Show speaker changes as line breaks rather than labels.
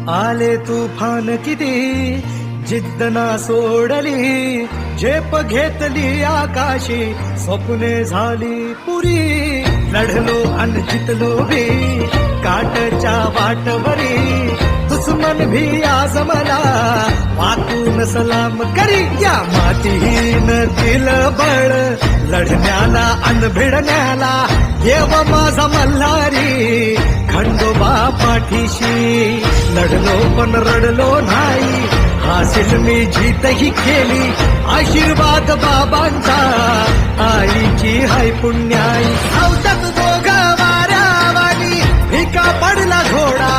आले तुफान किती जिद्द ना सोडली, झेप घेतली आकाशी, स्वप्ने झाली पुरी. लढलो अन जितलो भी काटच्या वाटवरी, दुश्मन भी आज मला वाकून सलाम करी. या मातीहीन दिल बळ लढण्याला अन भिडण्याला, देव माझा मल्हारी खंडोबा पाठीशी. लढलो पण रडलो नाही, हासिल मी जीतही केली, आशीर्वाद बाबांचा आईची हाय पुण्याई. औषध दोघ वाऱ्यावानी फिका पडला घोडा,